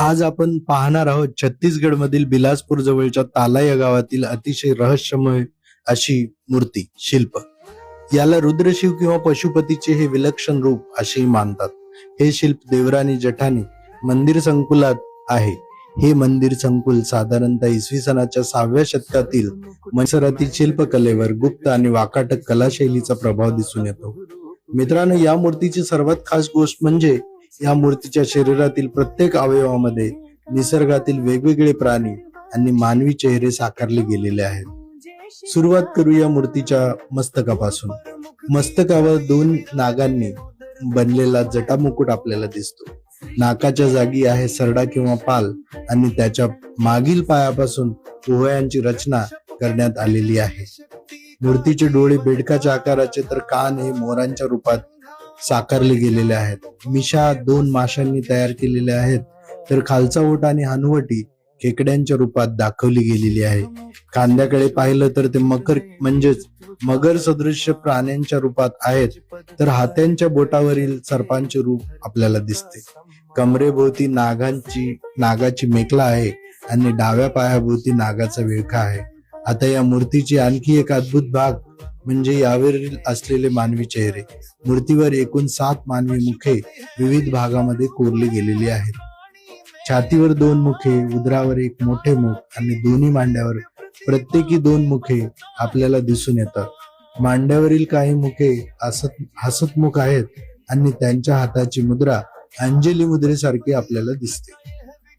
आज आपण पाहणार आहोत छत्तीसगड मधील बिलासपूर जवळच्या ताला या गावातील अतिशय रहस्यमय अशी मूर्ती शिल्प. याला रुद्रशिव किंवा पशुपतीचे हे विलक्षण रूप असेही मानतात. हे शिल्प देवरानी जठानी मंदिर संकुलात आहे. हे मंदिर संकुल साधारणतः इसवी सनाच्या 6व्या शतकातील मैसरातील शिल्पकलेवर गुप्त आणि वाकाटक कलाशैलीचा प्रभाव दिसून येतो. मित्रांनो, या मूर्तीची सर्वात खास गोष्ट म्हणजे या मूर्तीच्या शरीरातील प्रत्येक अवयवामध्ये निसर्गातील वेगवेगळे प्राणी आणि मानवी चेहरे साकारले गेलेले आहेत. सुरुवात करू या मूर्तीच्या मस्तकापासून. मस्तकावर 2 नागांनी बनलेला जटामुकुट आपल्याला दिसतो. नाकाच्या जागी आहे सरडा किंवा पाल आणि त्याच्या मागील पायापासून पोहयांची रचना करण्यात आलेली आहे. मूर्तीचे डोळे बेडकाच्या आकाराचे तर कान हे मोरांच्या रूपात साकारले गेलेले आहेत. मिशा 2 माशांनी तयार केलेले आहेत, तर खालचा ओठ आणि हनुवटी खेकड्यांच्या रूपात दाखवली गेलेली आहे. खांद्याकडे पाहिलं तर ते मगर सदृश्य प्राण्यांच्या रूपात आहेत, तर हातांच्या बोटावरील सर्पांचे रूप आपल्याला दिसते. कमरेभोवती नागाची मेखला आहे आणि डाव्या पायाभोवती नागाचा विळखा आहे. आता या मूर्तीची आणखी एक अद्भुत भाग म्हणजे यावरील असलेले मानवी चेहरे. मूर्तीवर एकूण 7 मानवी मुखे विविध भागामध्ये कोरली गेलेली आहेत. छातीवर 2 मुखे, उदरावर 1 मोठे मुख आणि दोन्ही मांड्यावर प्रत्येकी 2 मुखे आपल्याला दिसून येतात. मांड्यावरील काही मुखे हसतमुख आहेत आणि त्यांच्या हाताची मुद्रा अंजली मुद्रेसारखी आपल्याला दिसते.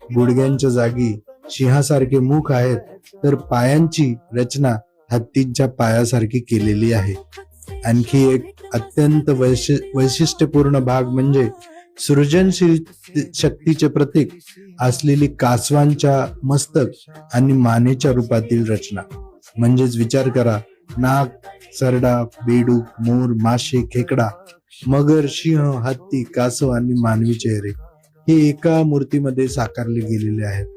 गुडघ्यांच्या जागी सिंहासारखे मुख आहेत, तर पायांची रचना हत्तींच्या पायासारखी केलेली आहे. आणखी एक अत्यंत वैशिष्ट्यपूर्ण भाग म्हणजे सृजनशील शक्तीचे प्रतीक असलेली कासवांच्या मस्तक आणि मानेच्या रूपातील रचना. म्हणजेच विचार करा, नाग, सरडा, बेडूक, मोर, मासे, खेकडा, मगर, सिंह, हत्ती, कासव आणि मानवी चेहरे हे एका मूर्तीमध्ये साकारले गेलेले आहेत.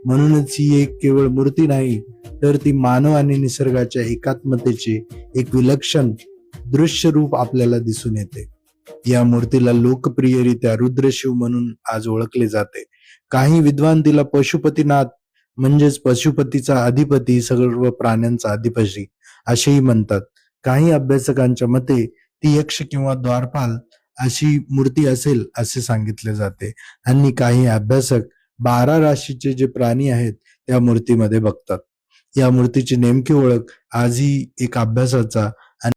म्हणूनच ही एक केवळ मूर्ती नाही, तर ती मानव आणि निसर्गाच्या एकात्मतेचे एक विलक्षण दृश्य रूप आपल्याला दिसून येते. या मूर्तीला लोकप्रियरित्या रुद्रशिव म्हणून आज ओळखले जाते. काही विद्वान तिला पशुपतीनाथ म्हणजेच पशुपतीचा अधिपती, सर्व प्राण्यांचा अधिपती असेही म्हणतात. काही अभ्यासकांच्या मते ती यक्ष किंवा द्वारपाल अशी मूर्ती असेल असे सांगितले जाते आणि काही अभ्यासक 12 राशीचे जे प्राणी आहेत त्या मूर्तीमध्ये बघतात. या मूर्तीची नेमकी ओळख आजही एक अभ्यासाचा